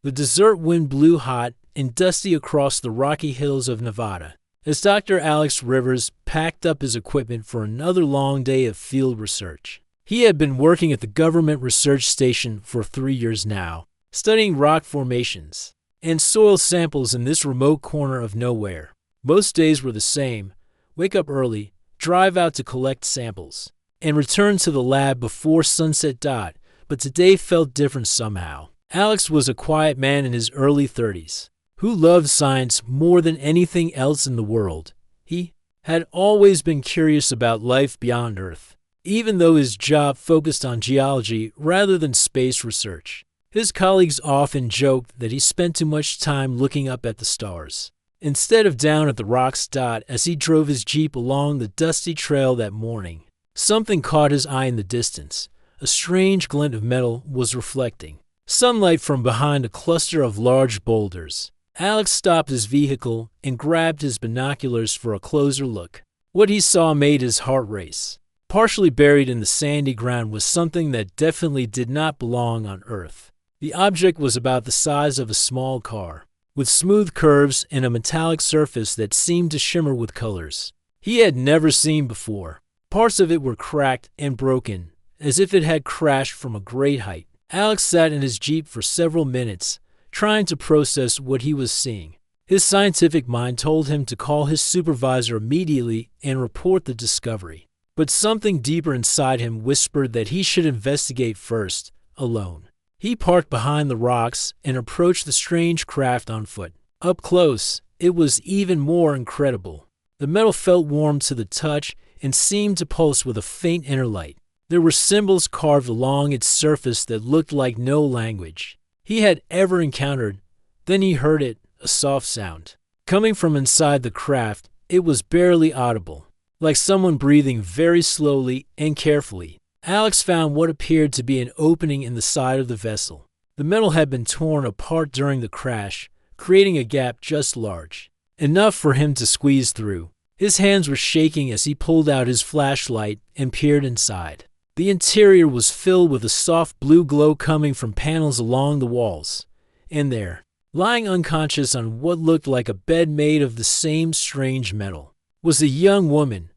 The desert wind blew hot and dusty across the rocky hills of Nevada as Dr. Alex Rivers packed up his equipment for another long day of field research. He had been working at the government research station for 3 years now, studying rock formations and soil samples in this remote corner of nowhere. Most days were the same: wake up early, drive out to collect samples, and return to the lab before sunset. But today felt different somehow. Alex was a quiet man in his early 30s, who loved science more than anything else in the world. He had always been curious about life beyond Earth, even though his job focused on geology rather than space research. His colleagues often joked that he spent too much time looking up at the stars, instead of down at the rocks. As he drove his Jeep along the dusty trail that morning, something caught his eye in the distance. A strange glint of metal was reflecting sunlight from behind a cluster of large boulders. Alex stopped his vehicle and grabbed his binoculars for a closer look. What he saw made his heart race. Partially buried in the sandy ground was something that definitely did not belong on Earth. The object was about the size of a small car, with smooth curves and a metallic surface that seemed to shimmer with colors he had never seen before. Parts of it were cracked and broken, as if it had crashed from a great height. Alex sat in his Jeep for several minutes, trying to process what he was seeing. His scientific mind told him to call his supervisor immediately and report the discovery. But something deeper inside him whispered that he should investigate first, alone. He parked behind the rocks and approached the strange craft on foot. Up close, it was even more incredible. The metal felt warm to the touch and seemed to pulse with a faint inner light. There were symbols carved along its surface that looked like no language he had ever encountered. Then he heard it, a soft sound. Coming from inside the craft, it was barely audible, like someone breathing very slowly and carefully. Alex found what appeared to be an opening in the side of the vessel. The metal had been torn apart during the crash, creating a gap just large enough for him to squeeze through. His hands were shaking as he pulled out his flashlight and peered inside. The interior was filled with a soft blue glow coming from panels along the walls. And there, lying unconscious on what looked like a bed made of the same strange metal, was a young woman,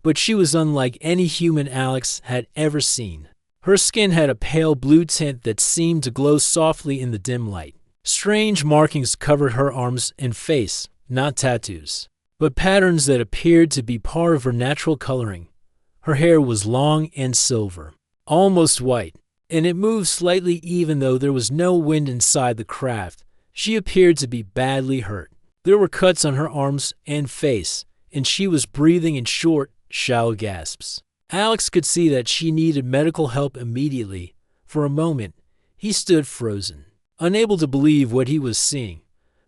but she was unlike any human Alex had ever seen. Her skin had a pale blue tint that seemed to glow softly in the dim light. Strange markings covered her arms and face, not tattoos, but patterns that appeared to be part of her natural coloring. Her hair was long and silver, almost white, and it moved slightly even though there was no wind inside the craft. She appeared to be badly hurt. There were cuts on her arms and face, and she was breathing in short, shallow gasps. Alex could see that she needed medical help immediately. For a moment, he stood frozen, unable to believe what he was seeing.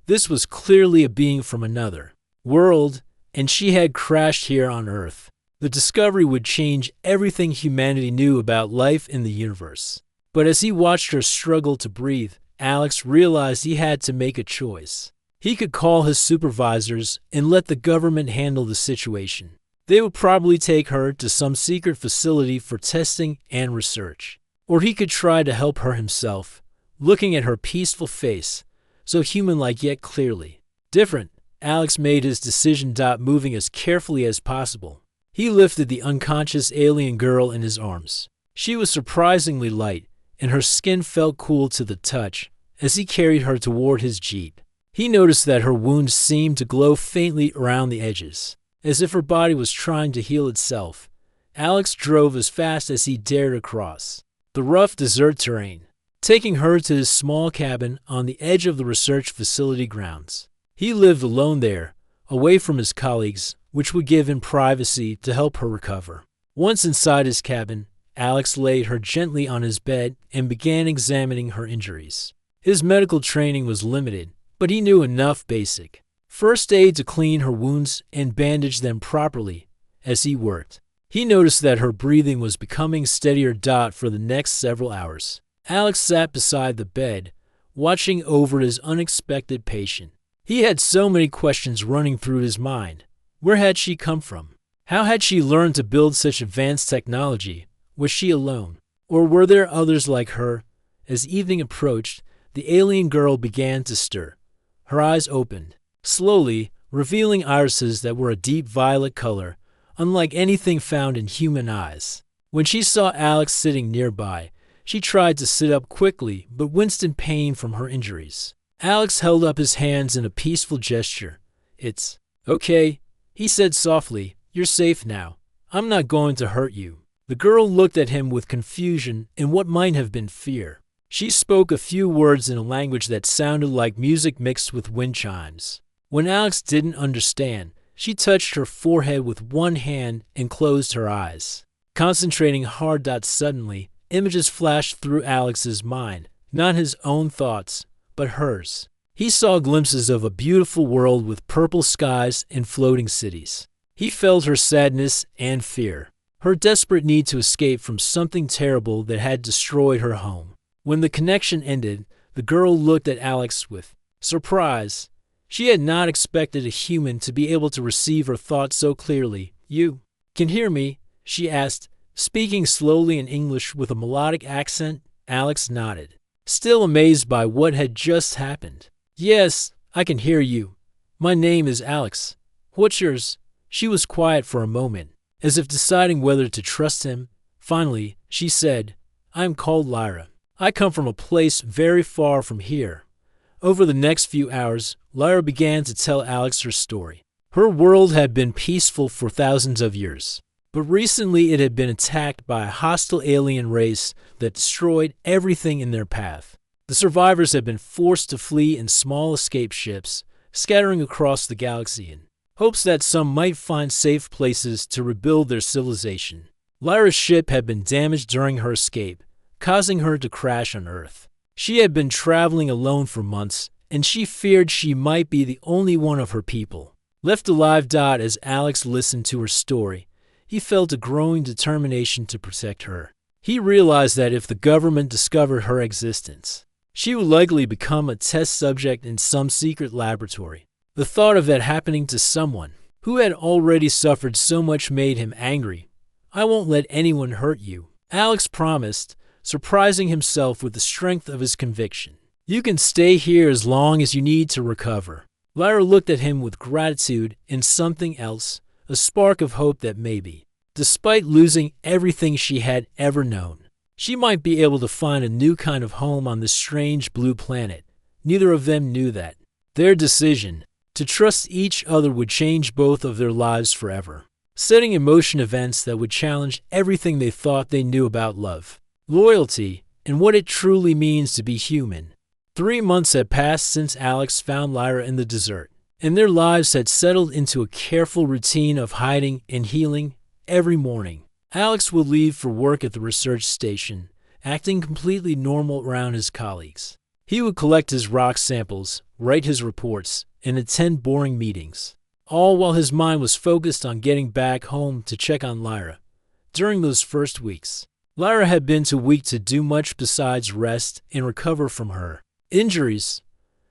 This was clearly a being from another world, and she had crashed here on Earth. The discovery would change everything humanity knew about life in the universe. But as he watched her struggle to breathe, Alex realized he had to make a choice. He could call his supervisors and let the government handle the situation. They would probably take her to some secret facility for testing and research. Or he could try to help her himself, looking at her peaceful face, so human-like yet clearly different. Alex made his decision, moving as carefully as possible. He lifted the unconscious alien girl in his arms. She was surprisingly light, and her skin felt cool to the touch as he carried her toward his Jeep. He noticed that her wounds seemed to glow faintly around the edges, as if her body was trying to heal itself. Alex drove as fast as he dared across the rough desert terrain, taking her to his small cabin on the edge of the research facility grounds. He lived alone there, away from his colleagues, which would give him privacy to help her recover. Once inside his cabin, Alex laid her gently on his bed and began examining her injuries. His medical training was limited, but he knew enough basic first aid to clean her wounds and bandage them properly. As he worked, he noticed that her breathing was becoming steadier. For the next several hours, Alex sat beside the bed, watching over his unexpected patient. He had so many questions running through his mind. Where had she come from? How had she learned to build such advanced technology? Was she alone? Or were there others like her? As evening approached, the alien girl began to stir. Her eyes opened, slowly, revealing irises that were a deep violet color, unlike anything found in human eyes. When she saw Alex sitting nearby, she tried to sit up quickly but winced in pain from her injuries. Alex held up his hands in a peaceful gesture. "It's okay," he said softly. "You're safe now. I'm not going to hurt you." The girl looked at him with confusion and what might have been fear. She spoke a few words in a language that sounded like music mixed with wind chimes. When Alex didn't understand, she touched her forehead with one hand and closed her eyes. Concentrating hard. Suddenly, images flashed through Alex's mind, not his own thoughts, but hers. He saw glimpses of a beautiful world with purple skies and floating cities. He felt her sadness and fear, her desperate need to escape from something terrible that had destroyed her home. When the connection ended, the girl looked at Alex with surprise. She had not expected a human to be able to receive her thoughts so clearly. "You can hear me?" she asked, speaking slowly in English with a melodic accent. Alex nodded, still amazed by what had just happened. "Yes, I can hear you. My name is Alex. What's yours?" She was quiet for a moment, as if deciding whether to trust him. Finally, she said, "I am called Lyra. I come from a place very far from here." Over the next few hours, Lyra began to tell Alex her story. Her world had been peaceful for thousands of years, but recently it had been attacked by a hostile alien race that destroyed everything in their path. The survivors had been forced to flee in small escape ships, scattering across the galaxy in hopes that some might find safe places to rebuild their civilization. Lyra's ship had been damaged during her escape, causing her to crash on Earth. She had been traveling alone for months, and she feared she might be the only one of her people left alive. As Alex listened to her story, he felt a growing determination to protect her. He realized that if the government discovered her existence, she would likely become a test subject in some secret laboratory. The thought of that happening to someone who had already suffered so much made him angry. "I won't let anyone hurt you," Alex promised, surprising himself with the strength of his conviction. "You can stay here as long as you need to recover." Lyra looked at him with gratitude and something else, a spark of hope that maybe, despite losing everything she had ever known, she might be able to find a new kind of home on this strange blue planet. Neither of them knew that. Their decision to trust each other would change both of their lives forever, setting in motion events that would challenge everything they thought they knew about love, loyalty, and what it truly means to be human. 3 months had passed since Alex found Lyra in the desert, and their lives had settled into a careful routine of hiding and healing. Every morning, Alex would leave for work at the research station, acting completely normal around his colleagues. He would collect his rock samples, write his reports, and attend boring meetings, all while his mind was focused on getting back home to check on Lyra. During those first weeks, Lyra had been too weak to do much besides rest and recover from her injuries.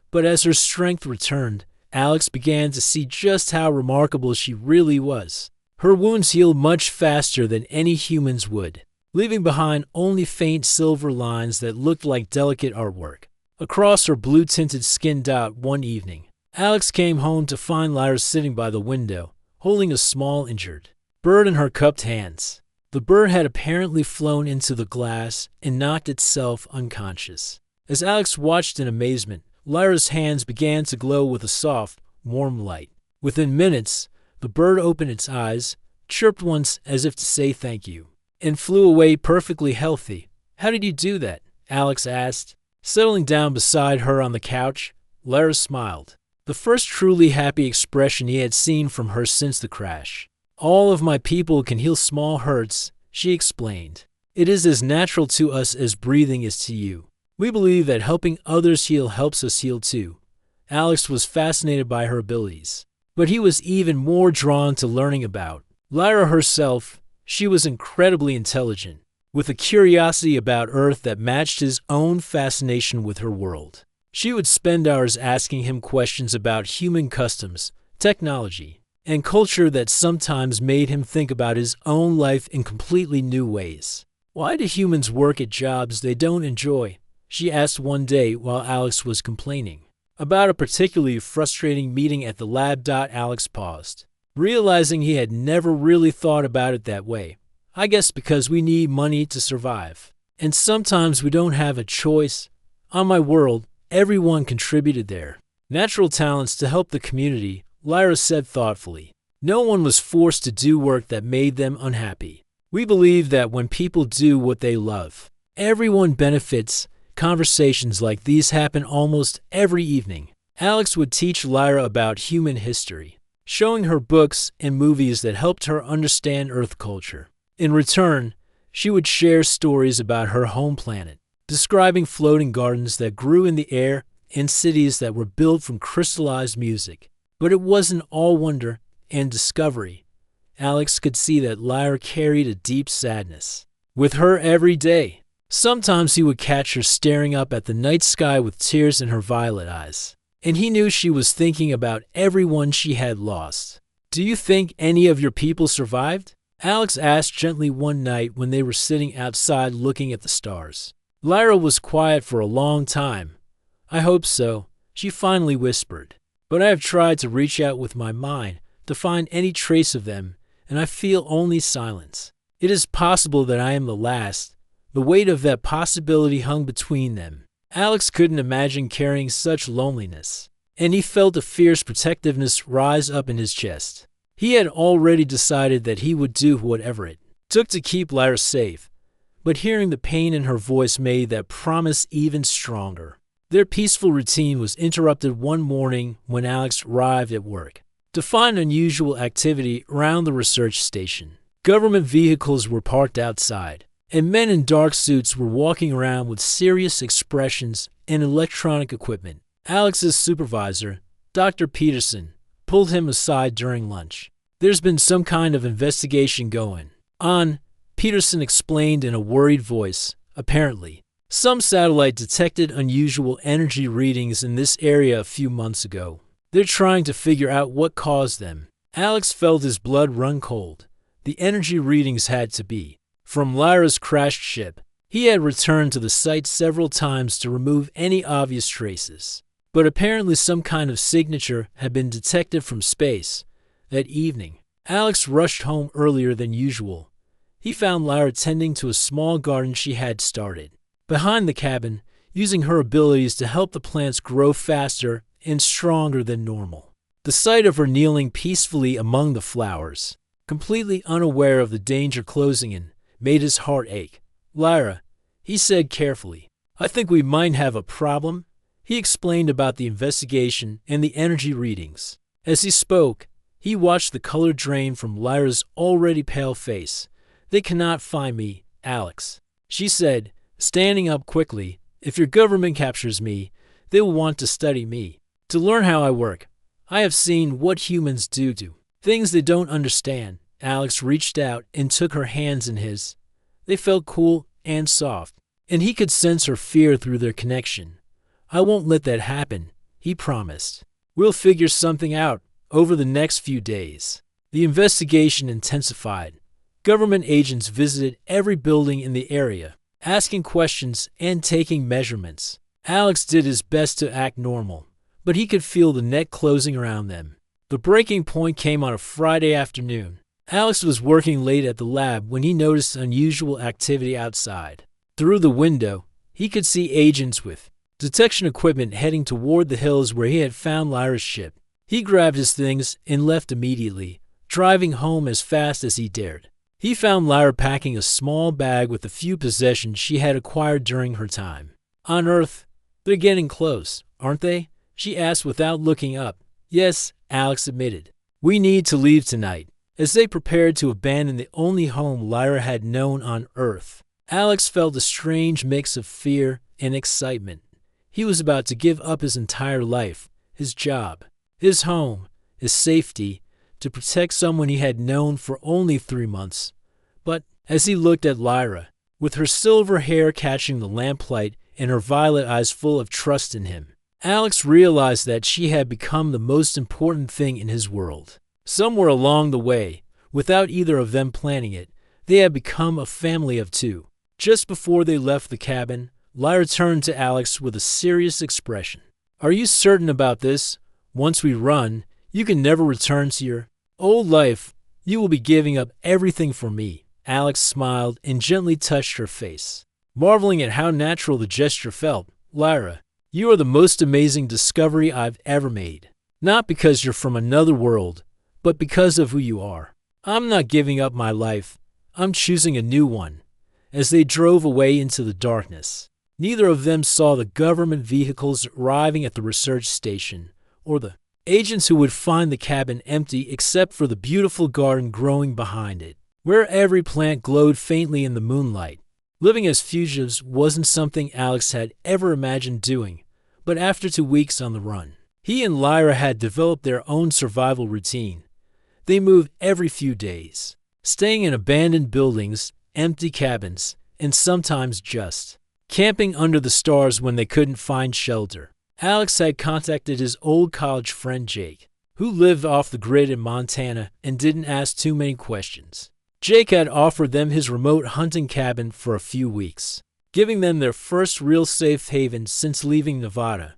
But as her strength returned, Alex began to see just how remarkable she really was. Her wounds healed much faster than any humans would, leaving behind only faint silver lines that looked like delicate artwork across her blue-tinted skin. One evening, Alex came home to find Lyra sitting by the window, holding a small injured bird in her cupped hands. The bird had apparently flown into the glass and knocked itself unconscious. As Alex watched in amazement, Lyra's hands began to glow with a soft, warm light. Within minutes, the bird opened its eyes, chirped once as if to say thank you, and flew away perfectly healthy. "How did you do that?" Alex asked. Settling down beside her on the couch, Lyra smiled, the first truly happy expression he had seen from her since the crash. "All of my people can heal small hurts," she explained. "It is as natural to us as breathing is to you. We believe that helping others heal helps us heal too." Alex was fascinated by her abilities, but he was even more drawn to learning about Lyra herself. She was incredibly intelligent, with a curiosity about Earth that matched his own fascination with her world. She would spend hours asking him questions about human customs, technology, and culture that sometimes made him think about his own life in completely new ways. "Why do humans work at jobs they don't enjoy?" she asked one day while Alex was complaining about a particularly frustrating meeting at the lab. Alex paused, realizing he had never really thought about it that way. I guess because we need money to survive. And sometimes we don't have a choice. On my world, everyone contributed their natural talents to help the community, Lyra said thoughtfully. No one was forced to do work that made them unhappy. We believe that when people do what they love, everyone benefits. Conversations like these happen almost every evening. Alex would teach Lyra about human history, showing her books and movies that helped her understand Earth culture. In return, she would share stories about her home planet, describing floating gardens that grew in the air and cities that were built from crystallized music. But it wasn't all wonder and discovery. Alex could see that Lyra carried a deep sadness with her every day. Sometimes he would catch her staring up at the night sky with tears in her violet eyes, and he knew she was thinking about everyone she had lost. Do you think any of your people survived? Alex asked gently one night when they were sitting outside looking at the stars. Lyra was quiet for a long time. I hope so, she finally whispered. But I have tried to reach out with my mind to find any trace of them, and I feel only silence. It is possible that I am the last. The weight of that possibility hung between them. Alex couldn't imagine carrying such loneliness, and he felt a fierce protectiveness rise up in his chest. He had already decided that he would do whatever it took to keep Lyra safe, but hearing the pain in her voice made that promise even stronger. Their peaceful routine was interrupted one morning when Alex arrived at work to find unusual activity around the research station. Government vehicles were parked outside, and men in dark suits were walking around with serious expressions and electronic equipment. Alex's supervisor, Dr. Peterson, pulled him aside during lunch. There's been some kind of investigation going on, Peterson explained in a worried voice. Apparently, some satellite detected unusual energy readings in this area a few months ago. They're trying to figure out what caused them. Alex felt his blood run cold. The energy readings had to be from Lyra's crashed ship. He had returned to the site several times to remove any obvious traces, but apparently some kind of signature had been detected from space. That evening, Alex rushed home earlier than usual. He found Lyra tending to a small garden she had started behind the cabin, using her abilities to help the plants grow faster and stronger than normal. The sight of her kneeling peacefully among the flowers, completely unaware of the danger closing in, made his heart ache. Lyra, he said carefully, I think we might have a problem. He explained about the investigation and the energy readings. As he spoke, he watched the color drain from Lyra's already pale face. They cannot find me, Alex, she said, standing up quickly. If your government captures me, they will want to study me, to learn how I work. I have seen what humans do to things they don't understand. Alex reached out and took her hands in his. They felt cool and soft, and he could sense her fear through their connection. I won't let that happen, he promised. We'll figure something out over the next few days. The investigation intensified. Government agents visited every building in the area, asking questions and taking measurements. Alex did his best to act normal, but he could feel the net closing around them. The breaking point came on a Friday afternoon. Alex was working late at the lab when he noticed unusual activity outside. Through the window, he could see agents with detection equipment heading toward the hills where he had found Lyra's ship. He grabbed his things and left immediately, driving home as fast as he dared. He found Lyra packing a small bag with a few possessions she had acquired during her time on Earth. They're getting close, aren't they? She asked without looking up. Yes, Alex admitted. We need to leave tonight. As they prepared to abandon the only home Lyra had known on Earth, Alex felt a strange mix of fear and excitement. He was about to give up his entire life, his job, his home, his safety, to protect someone he had known for only 3 months. But as he looked at Lyra, with her silver hair catching the lamplight and her violet eyes full of trust in him, Alex realized that she had become the most important thing in his world. Somewhere along the way, without either of them planning it, they had become a family of two. Just before they left the cabin, Lyra turned to Alex with a serious expression. Are you certain about this? Once we run, you can never return to your old life. You will be giving up everything for me. Alex smiled and gently touched her face, marveling at how natural the gesture felt. Lyra, you are the most amazing discovery I've ever made. Not because you're from another world, but because of who you are. I'm not giving up my life. I'm choosing a new one. As they drove away into the darkness, neither of them saw the government vehicles arriving at the research station, or the agents who would find the cabin empty except for the beautiful garden growing behind it, where every plant glowed faintly in the moonlight. Living as fugitives wasn't something Alex had ever imagined doing, but after 2 weeks on the run, he and Lyra had developed their own survival routine. They moved every few days, staying in abandoned buildings, empty cabins, and sometimes just camping under the stars when they couldn't find shelter. Alex had contacted his old college friend Jake, who lived off the grid in Montana and didn't ask too many questions. Jake had offered them his remote hunting cabin for a few weeks, giving them their first real safe haven since leaving Nevada.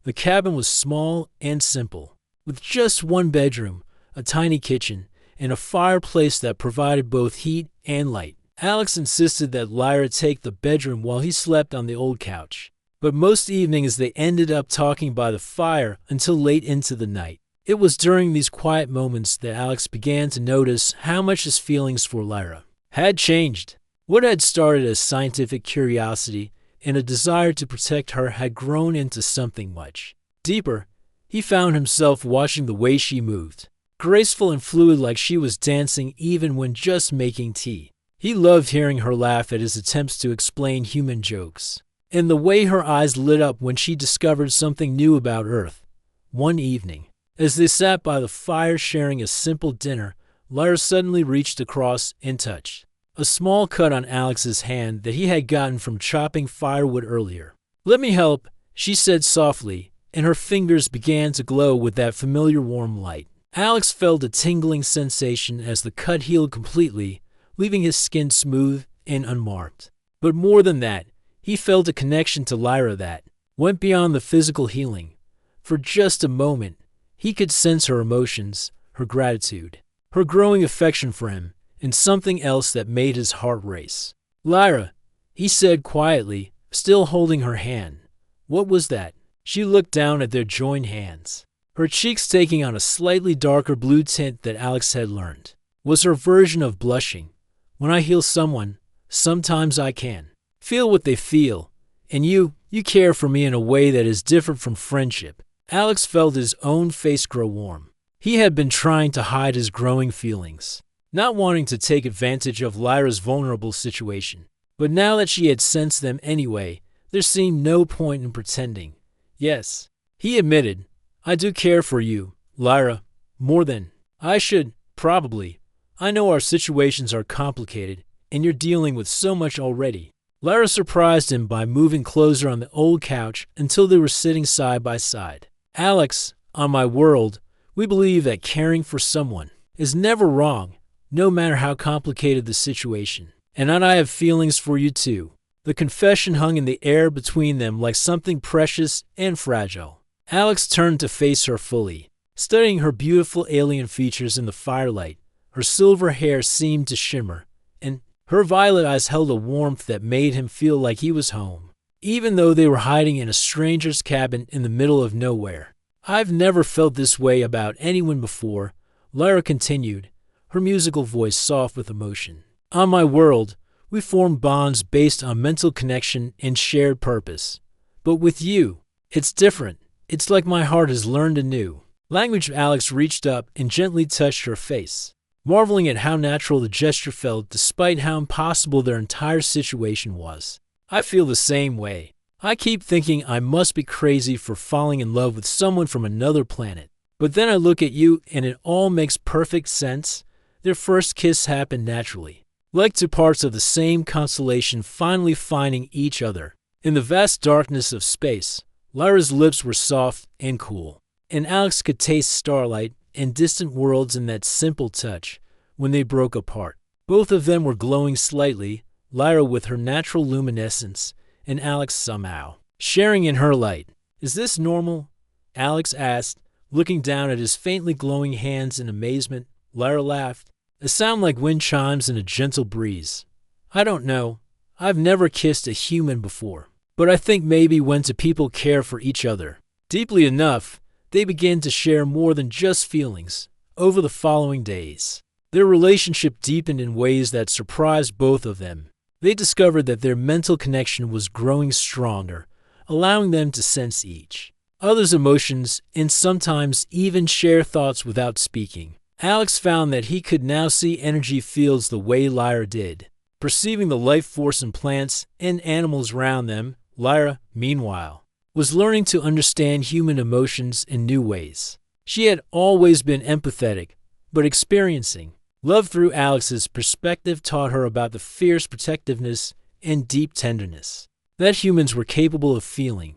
The cabin was small and simple, with just one bedroom, a tiny kitchen, and a fireplace that provided both heat and light. Alex insisted that Lyra take the bedroom while he slept on the old couch, but most evenings they ended up talking by the fire until late into the night. It was during these quiet moments that Alex began to notice how much his feelings for Lyra had changed. What had started as scientific curiosity and a desire to protect her had grown into something much deeper. He found himself watching the way she moved, graceful and fluid like she was dancing even when just making tea. He loved hearing her laugh at his attempts to explain human jokes, and the way her eyes lit up when she discovered something new about Earth. One evening, as they sat by the fire sharing a simple dinner, Lyra suddenly reached across and touched a small cut on Alex's hand that he had gotten from chopping firewood earlier. "Let me help," she said softly, and her fingers began to glow with that familiar warm light. Alex felt a tingling sensation as the cut healed completely, leaving his skin smooth and unmarked. But more than that, he felt a connection to Lyra that went beyond the physical healing. For just a moment, he could sense her emotions, her gratitude, her growing affection for him, and something else that made his heart race. "Lyra," he said quietly, still holding her hand. "What was that?" She looked down at their joined hands, her cheeks taking on a slightly darker blue tint that Alex had learned was her version of blushing. "When I heal someone, sometimes I can feel what they feel, and you care for me in a way that is different from friendship." Alex felt his own face grow warm. He had been trying to hide his growing feelings, not wanting to take advantage of Lyra's vulnerable situation. But now that she had sensed them anyway, there seemed no point in pretending. "Yes," he admitted, "I do care for you, Lyra, more than I should, probably. I know our situations are complicated, and you're dealing with so much already." Lyra surprised him by moving closer on the old couch until they were sitting side by side. "Alex, on my world, we believe that caring for someone is never wrong, no matter how complicated the situation. And I have feelings for you too." The confession hung in the air between them like something precious and fragile. Alex turned to face her fully, studying her beautiful alien features in the firelight. Her silver hair seemed to shimmer, and her violet eyes held a warmth that made him feel like he was home, even though they were hiding in a stranger's cabin in the middle of nowhere. "I've never felt this way about anyone before," Lyra continued, her musical voice soft with emotion. "On my world, we form bonds based on mental connection and shared purpose. But with you, it's different. It's like my heart has learned anew." Language. Alex reached up and gently touched her face, marveling at how natural the gesture felt despite how impossible their entire situation was. "I feel the same way. I keep thinking I must be crazy for falling in love with someone from another planet. But then I look at you and it all makes perfect sense. Their first kiss happened naturally, like two parts of the same constellation finally finding each other." In the vast darkness of space, Lyra's lips were soft and cool, and Alex could taste starlight and distant worlds in that simple touch. When they broke apart, both of them were glowing slightly, Lyra with her natural luminescence, and Alex somehow sharing in her light. "Is this normal?" Alex asked, looking down at his faintly glowing hands in amazement. Lyra laughed. "A sound like wind chimes in a gentle breeze. I don't know. I've never kissed a human before. But I think maybe when two people care for each other deeply enough, they begin to share more than just feelings." Over the following days, their relationship deepened in ways that surprised both of them. They discovered that their mental connection was growing stronger, allowing them to sense each other's emotions and sometimes even share thoughts without speaking. Alex found that he could now see energy fields the way Lyra did, perceiving the life force in plants and animals around them. Lyra, meanwhile, was learning to understand human emotions in new ways. She had always been empathetic, but experiencing love through Alex's perspective taught her about the fierce protectiveness and deep tenderness that humans were capable of feeling,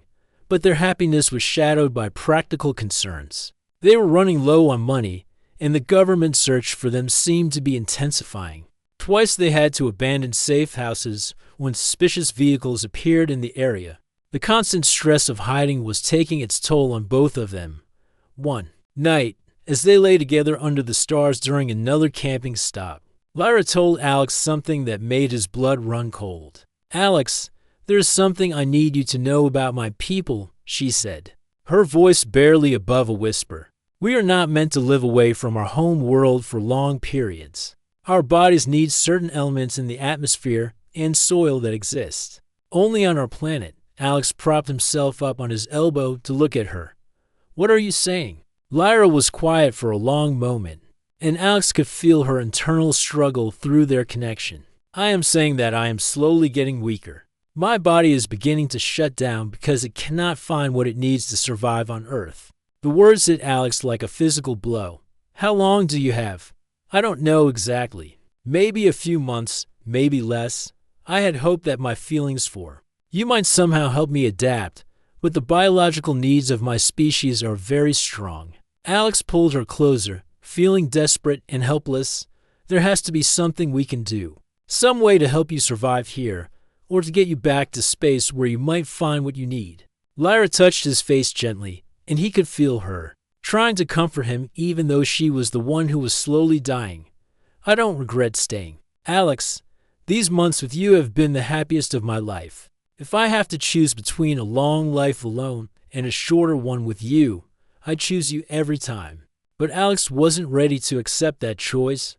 but their happiness was shadowed by practical concerns. They were running low on money, and the government search for them seemed to be intensifying. Twice they had to abandon safe houses when suspicious vehicles appeared in the area. The constant stress of hiding was taking its toll on both of them. One night, as they lay together under the stars during another camping stop, Lyra told Alex something that made his blood run cold. "Alex, there is something I need you to know about my people," she said, her voice barely above a whisper. "We are not meant to live away from our home world for long periods. Our bodies need certain elements in the atmosphere and soil that exist only on our planet." Alex propped himself up on his elbow to look at her. "What are you saying?" Lyra was quiet for a long moment, and Alex could feel her internal struggle through their connection. "I am saying that I am slowly getting weaker. My body is beginning to shut down because it cannot find what it needs to survive on Earth." The words hit Alex like a physical blow. "How long do you have?" "I don't know exactly. Maybe a few months, maybe less. I had hoped that my feelings for you might somehow help me adapt, but the biological needs of my species are very strong." Alex pulled her closer, feeling desperate and helpless. "There has to be something we can do. Some way to help you survive here, or to get you back to space where you might find what you need." Lyra touched his face gently, and he could feel her trying to comfort him even though she was the one who was slowly dying. "I don't regret staying. Alex, these months with you have been the happiest of my life. If I have to choose between a long life alone and a shorter one with you, I'd choose you every time." But Alex wasn't ready to accept that choice.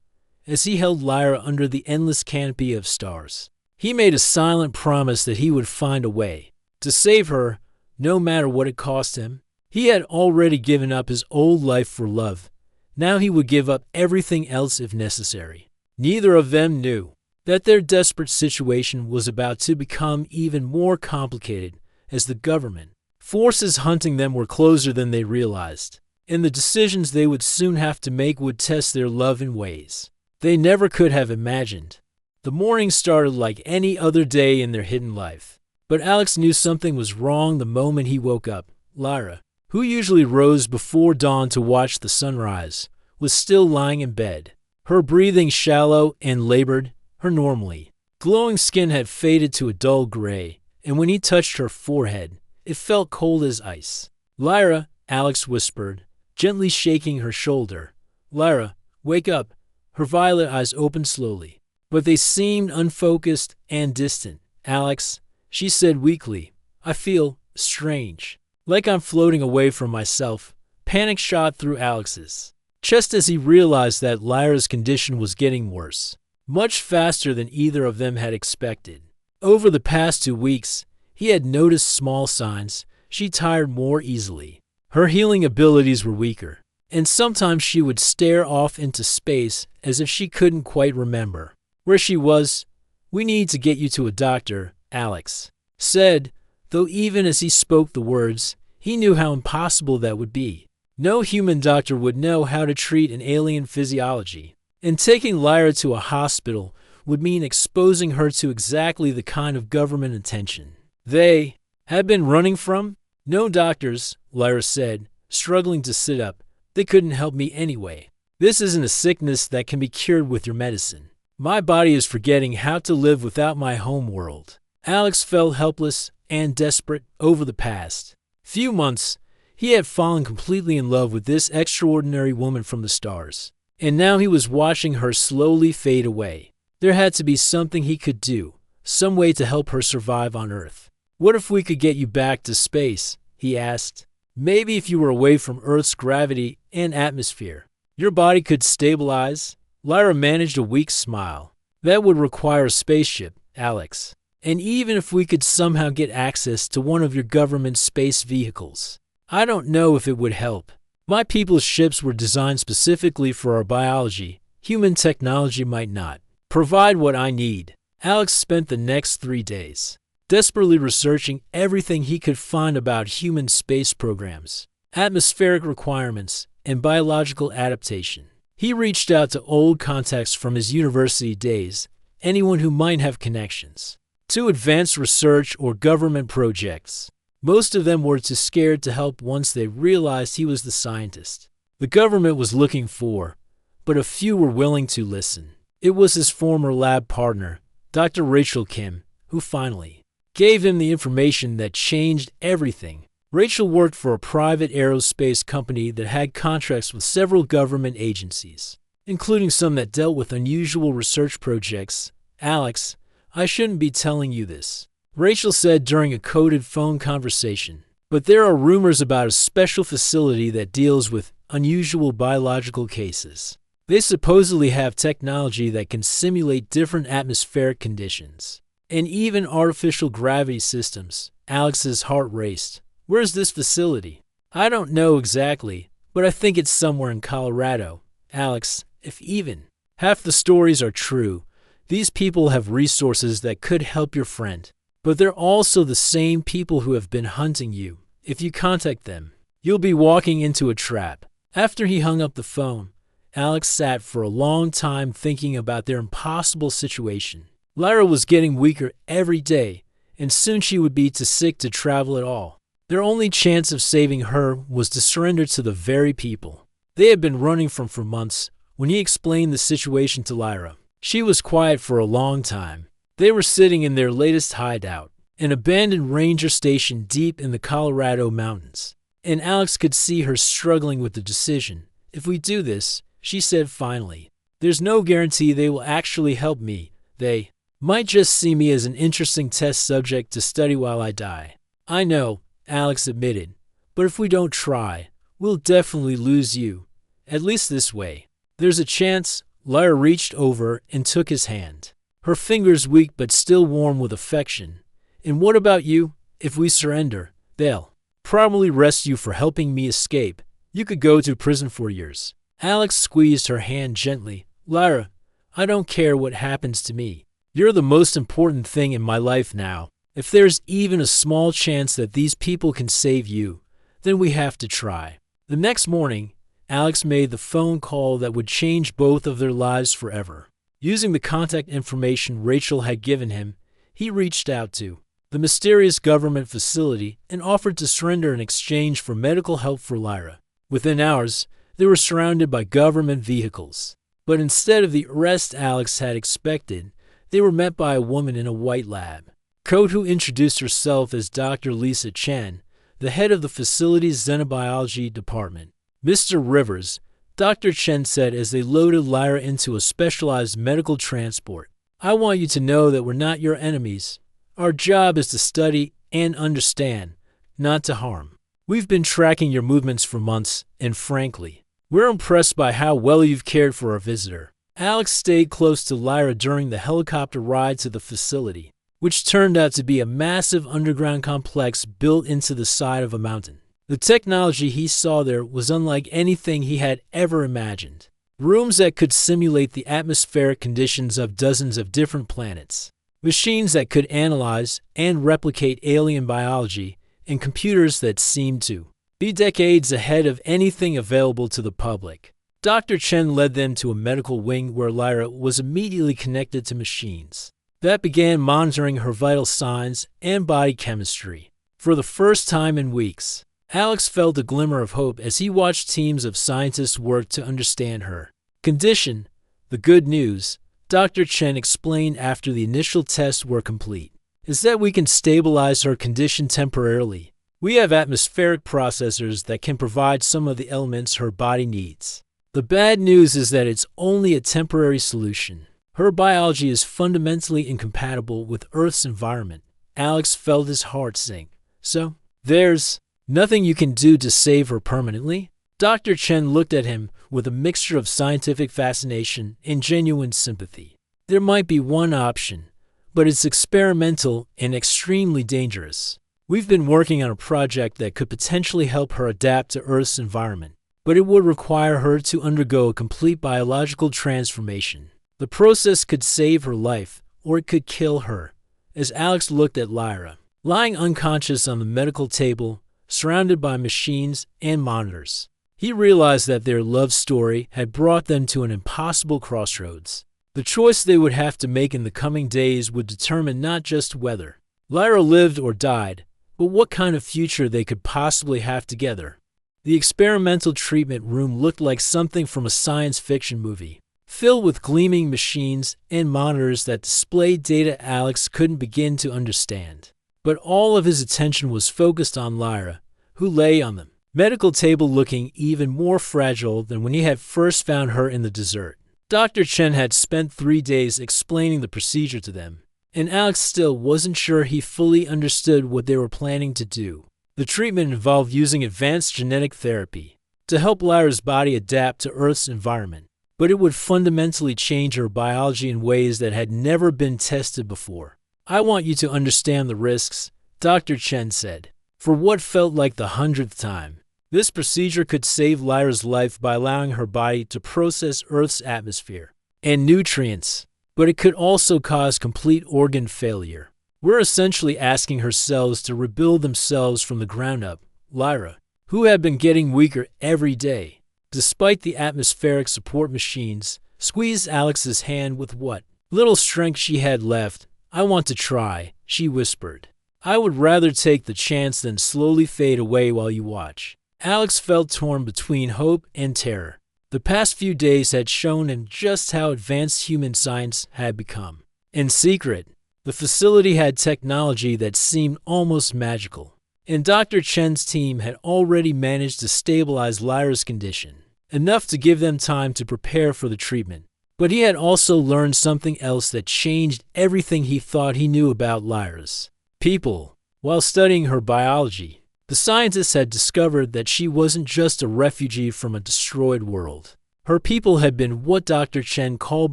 As he held Lyra under the endless canopy of stars, he made a silent promise that he would find a way to save her, no matter what it cost him. He had already given up his old life for love. Now he would give up everything else if necessary. Neither of them knew that their desperate situation was about to become even more complicated as the government forces hunting them were closer than they realized, and the decisions they would soon have to make would test their love in ways they never could have imagined. The morning started like any other day in their hidden life, but Alex knew something was wrong the moment he woke up. Lyra, who usually rose before dawn to watch the sunrise, was still lying in bed, her breathing shallow and labored. Her normally glowing skin had faded to a dull gray, and when he touched her forehead, it felt cold as ice. "Lyra," Alex whispered, gently shaking her shoulder. "Lyra, wake up." Her violet eyes opened slowly, but they seemed unfocused and distant. "Alex," she said weakly, "I feel strange, like I'm floating away from myself." Panic shot through Alex's chest as he realized that Lyra's condition was getting worse, much faster than either of them had expected. Over the past 2 weeks, he had noticed small signs. She tired more easily. Her healing abilities were weaker, and sometimes she would stare off into space as if she couldn't quite remember where she was. "We need to get you to a doctor," Alex said, though even as he spoke the words, he knew how impossible that would be. No human doctor would know how to treat an alien physiology, and taking Lyra to a hospital would mean exposing her to exactly the kind of government attention they had been running from. "No doctors," Lyra said, struggling to sit up. "They couldn't help me anyway. This isn't a sickness that can be cured with your medicine. My body is forgetting how to live without my home world." Alex felt helpless and desperate over the past few months. He had fallen completely in love with this extraordinary woman from the stars, and now he was watching her slowly fade away. There had to be something he could do, some way to help her survive on Earth. "What if we could get you back to space?" he asked. "Maybe if you were away from Earth's gravity and atmosphere, your body could stabilize." Lyra managed a weak smile. "That would require a spaceship, Alex. And even if we could somehow get access to one of your government space vehicles, I don't know if it would help. My people's ships were designed specifically for our biology. Human technology might not provide what I need." Alex spent the next 3 days desperately researching everything he could find about human space programs, atmospheric requirements, and biological adaptation. He reached out to old contacts from his university days, anyone who might have connections to advanced research or government projects. Most of them were too scared to help once they realized he was the scientist the government was looking for, but a few were willing to listen. It was his former lab partner, Dr. Rachel Kim, who finally gave him the information that changed everything. Rachel worked for a private aerospace company that had contracts with several government agencies, including some that dealt with unusual research projects. "Alex, I shouldn't be telling you this," Rachel said during a coded phone conversation, "but there are rumors about a special facility that deals with unusual biological cases. They supposedly have technology that can simulate different atmospheric conditions and even artificial gravity systems." Alex's heart raced. "Where's this facility?" "I don't know exactly, but I think it's somewhere in Colorado." "Alex, if even half the stories are true, these people have resources that could help your friend. But they're also the same people who have been hunting you. If you contact them, you'll be walking into a trap." After he hung up the phone, Alex sat for a long time thinking about their impossible situation. Lyra was getting weaker every day, and soon she would be too sick to travel at all. Their only chance of saving her was to surrender to the very people they had been running from for months. When he explained the situation to Lyra, she was quiet for a long time. They were sitting in their latest hideout, an abandoned ranger station deep in the Colorado mountains, and Alex could see her struggling with the decision. "If we do this," she said finally, "there's no guarantee they will actually help me. They might just see me as an interesting test subject to study while I die." "I know," Alex admitted, "but if we don't try, we'll definitely lose you. At least this way. There's a chance." Lyra reached over and took his hand, her fingers weak but still warm with affection. "And what about you? If we surrender, they'll probably arrest you for helping me escape. You could go to prison for years." Alex squeezed her hand gently. "Lyra, I don't care what happens to me. You're the most important thing in my life now. If there's even a small chance that these people can save you, then we have to try." The next morning, Alex made the phone call that would change both of their lives forever. Using the contact information Rachel had given him, he reached out to the mysterious government facility and offered to surrender in exchange for medical help for Lyra. Within hours, they were surrounded by government vehicles. But instead of the arrest Alex had expected, they were met by a woman in a white lab coat who introduced herself as Dr. Lisa Chen, the head of the facility's xenobiology department. "Mr. Rivers," Dr. Chen said as they loaded Lyra into a specialized medical transport, "I want you to know that we're not your enemies. Our job is to study and understand, not to harm. We've been tracking your movements for months, and frankly, we're impressed by how well you've cared for our visitor." Alex stayed close to Lyra during the helicopter ride to the facility, which turned out to be a massive underground complex built into the side of a mountain. The technology he saw there was unlike anything he had ever imagined. Rooms that could simulate the atmospheric conditions of dozens of different planets, machines that could analyze and replicate alien biology, and computers that seemed to be decades ahead of anything available to the public. Dr. Chen led them to a medical wing where Lyra was immediately connected to machines that began monitoring her vital signs and body chemistry. For the first time in weeks, Alex felt a glimmer of hope as he watched teams of scientists work to understand her condition. "The good news," Dr. Chen explained after the initial tests were complete, is that we can stabilize her condition temporarily. We have atmospheric processors that can provide some of the elements her body needs. The bad news is that it's only a temporary solution. Her biology is fundamentally incompatible with Earth's environment. Alex felt his heart sink. So, there's nothing you can do to save her permanently? Dr. Chen looked at him with a mixture of scientific fascination and genuine sympathy. There might be one option, but it's experimental and extremely dangerous. We've been working on a project that could potentially help her adapt to Earth's environment, but it would require her to undergo a complete biological transformation. The process could save her life, or it could kill her. As Alex looked at Lyra, lying unconscious on the medical table, surrounded by machines and monitors, he realized that their love story had brought them to an impossible crossroads. The choice they would have to make in the coming days would determine not just whether Lyra lived or died, but what kind of future they could possibly have together. The experimental treatment room looked like something from a science fiction movie, filled with gleaming machines and monitors that displayed data Alex couldn't begin to understand. But all of his attention was focused on Lyra, who lay on the medical table looking even more fragile than when he had first found her in the desert. Dr. Chen had spent 3 days explaining the procedure to them, and Alex still wasn't sure he fully understood what they were planning to do. The treatment involved using advanced genetic therapy to help Lyra's body adapt to Earth's environment, but it would fundamentally change her biology in ways that had never been tested before. I want you to understand the risks, Dr. Chen said, for what felt like the 100th time. This procedure could save Lyra's life by allowing her body to process Earth's atmosphere and nutrients, but it could also cause complete organ failure. We're essentially asking her cells to rebuild themselves from the ground up. Lyra, who had been getting weaker every day, despite the atmospheric support machines, squeezed Alex's hand with what little strength she had left. I want to try, she whispered. I would rather take the chance than slowly fade away while you watch. Alex felt torn between hope and terror. The past few days had shown him just how advanced human science had become. In secret, the facility had technology that seemed almost magical, and Dr. Chen's team had already managed to stabilize Lyra's condition, enough to give them time to prepare for the treatment. But he had also learned something else that changed everything he thought he knew about Lyra's people. While studying her biology, the scientists had discovered that she wasn't just a refugee from a destroyed world. Her people had been what Dr. Chen called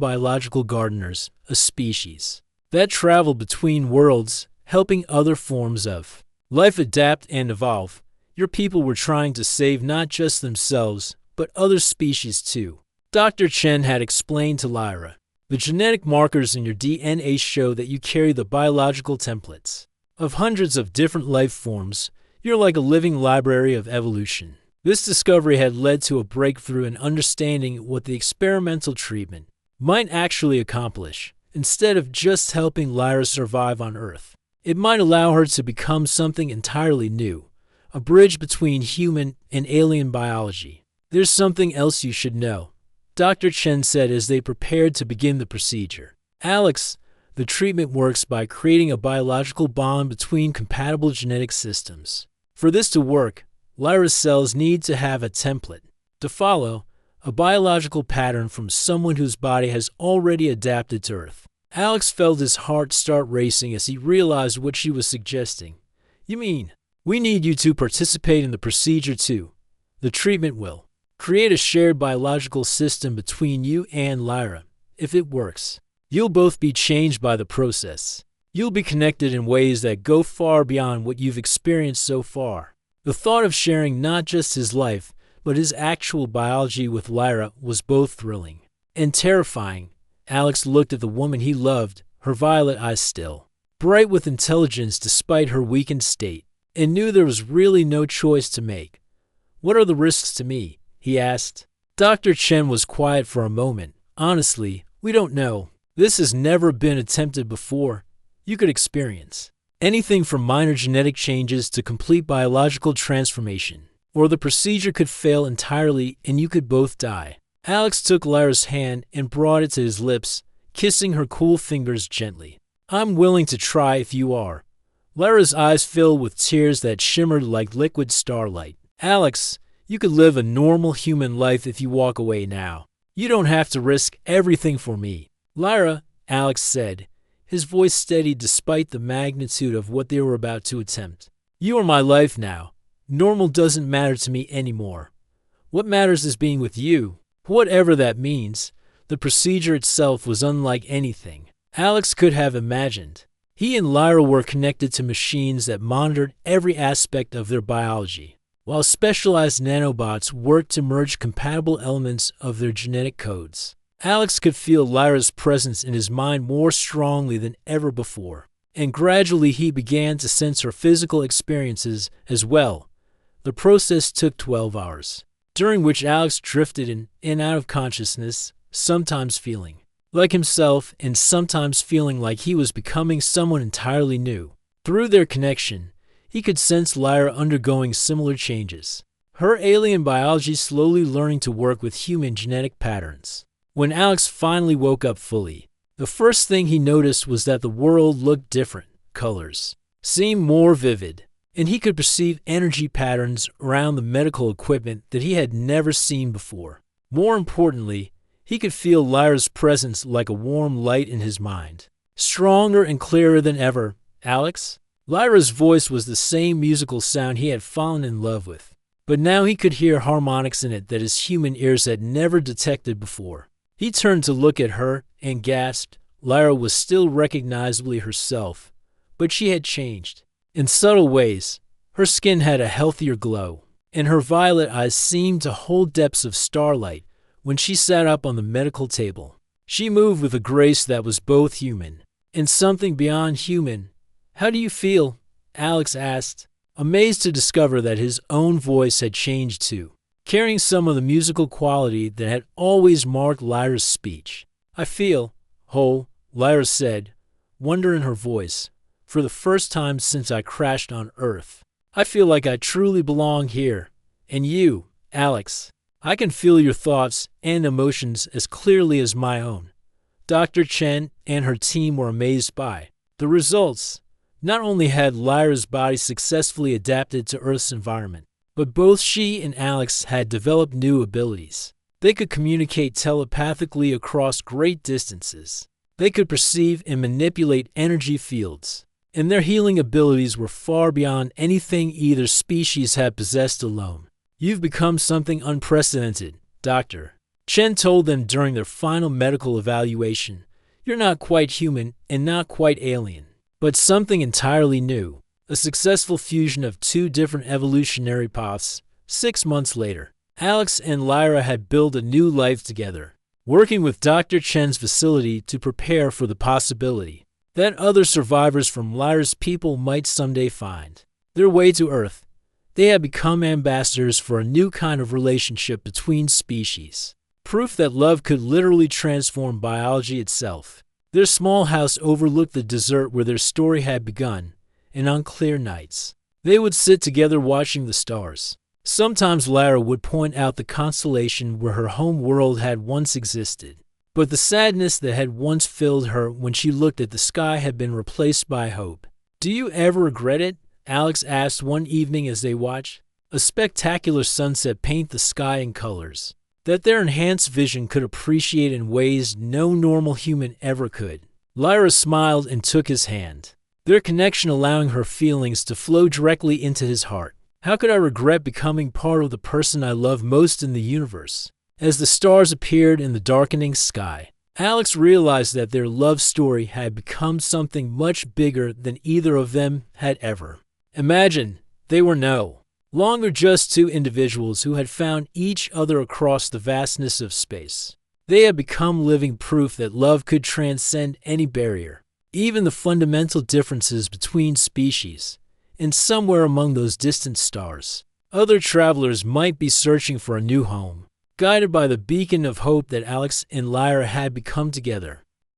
biological gardeners, a species that traveled between worlds, helping other forms of life adapt and evolve. Your people were trying to save not just themselves, but other species too. Dr. Chen had explained to Lyra, the genetic markers in your DNA show that you carry the biological templates of hundreds of different life forms. You're like a living library of evolution. This discovery had led to a breakthrough in understanding what the experimental treatment might actually accomplish. Instead of just helping Lyra survive on Earth, it might allow her to become something entirely new, a bridge between human and alien biology. There's something else you should know, Dr. Chen said as they prepared to begin the procedure. Alex, the treatment works by creating a biological bond between compatible genetic systems. For this to work, Lyra's cells need to have a template to follow, a biological pattern from someone whose body has already adapted to Earth. Alex felt his heart start racing as he realized what she was suggesting. You mean, we need you to participate in the procedure too. The treatment will create a shared biological system between you and Lyra. If it works, you'll both be changed by the process. You'll be connected in ways that go far beyond what you've experienced so far. The thought of sharing not just his life, but his actual biology with Lyra was both thrilling and terrifying. Alex looked at the woman he loved, her violet eyes still bright with intelligence despite her weakened state, and knew there was really no choice to make. What are the risks to me? He asked. Dr. Chen was quiet for a moment. Honestly, we don't know. This has never been attempted before. You could experience anything from minor genetic changes to complete biological transformation. Or the procedure could fail entirely and you could both die. Alex took Lyra's hand and brought it to his lips, kissing her cool fingers gently. I'm willing to try if you are. Lyra's eyes filled with tears that shimmered like liquid starlight. Alex, you could live a normal human life if you walk away now. You don't have to risk everything for me. Lyra, Alex said, his voice steady despite the magnitude of what they were about to attempt. You are my life now. Normal doesn't matter to me anymore. What matters is being with you. Whatever that means, the procedure itself was unlike anything Alex could have imagined. He and Lyra were connected to machines that monitored every aspect of their biology, while specialized nanobots worked to merge compatible elements of their genetic codes. Alex could feel Lyra's presence in his mind more strongly than ever before, and gradually he began to sense her physical experiences as well. The process took 12 hours, during which Alex drifted in and out of consciousness, sometimes feeling like himself and sometimes feeling like he was becoming someone entirely new. Through their connection, he could sense Lyra undergoing similar changes, her alien biology slowly learning to work with human genetic patterns. When Alex finally woke up fully, the first thing he noticed was that the world looked different. Colors seemed more vivid, and he could perceive energy patterns around the medical equipment that he had never seen before. More importantly, he could feel Lyra's presence like a warm light in his mind. Stronger and clearer than ever. Alex? Lyra's voice was the same musical sound he had fallen in love with, but now he could hear harmonics in it that his human ears had never detected before. He turned to look at her and gasped. Lyra was still recognizably herself, but she had changed. In subtle ways, her skin had a healthier glow, and her violet eyes seemed to hold depths of starlight. When she sat up on the medical table, she moved with a grace that was both human and something beyond human. How do you feel? Alex asked, amazed to discover that his own voice had changed too, carrying some of the musical quality that had always marked Lyra's speech. I feel whole, Lyra said, wonder in her voice. For the first time since I crashed on Earth, I feel like I truly belong here. And you, Alex, I can feel your thoughts and emotions as clearly as my own. Dr. Chen and her team were amazed by the results. Not only had Lyra's body successfully adapted to Earth's environment, but both she and Alex had developed new abilities. They could communicate telepathically across great distances. They could perceive and manipulate energy fields, and their healing abilities were far beyond anything either species had possessed alone. You've become something unprecedented, Dr. Chen told them during their final medical evaluation. You're not quite human and not quite alien, but something entirely new. A successful fusion of two different evolutionary paths. 6 months later, Alex and Lyra had built a new life together, working with Dr. Chen's facility to prepare for the possibility that other survivors from Lyra's people might someday find their way to Earth. They had become ambassadors for a new kind of relationship between species, proof that love could literally transform biology itself. Their small house overlooked the desert where their story had begun, and on clear nights, they would sit together watching the stars. Sometimes Lyra would point out the constellation where her home world had once existed, but the sadness that had once filled her when she looked at the sky had been replaced by hope. Do you ever regret it? Alex asked one evening as they watched a spectacular sunset paint the sky in colors that their enhanced vision could appreciate in ways no normal human ever could. Lyra smiled and took his hand, their connection allowing her feelings to flow directly into his heart. How could I regret becoming part of the person I love most in the universe? As the stars appeared in the darkening sky, Alex realized that their love story had become something much bigger than either of them had ever imagined. They were no longer just two individuals who had found each other across the vastness of space. They had become living proof that love could transcend any barrier, even the fundamental differences between species. And somewhere among those distant stars, other travelers might be searching for a new home, guided by the beacon of hope that Alex and Lyra had become together.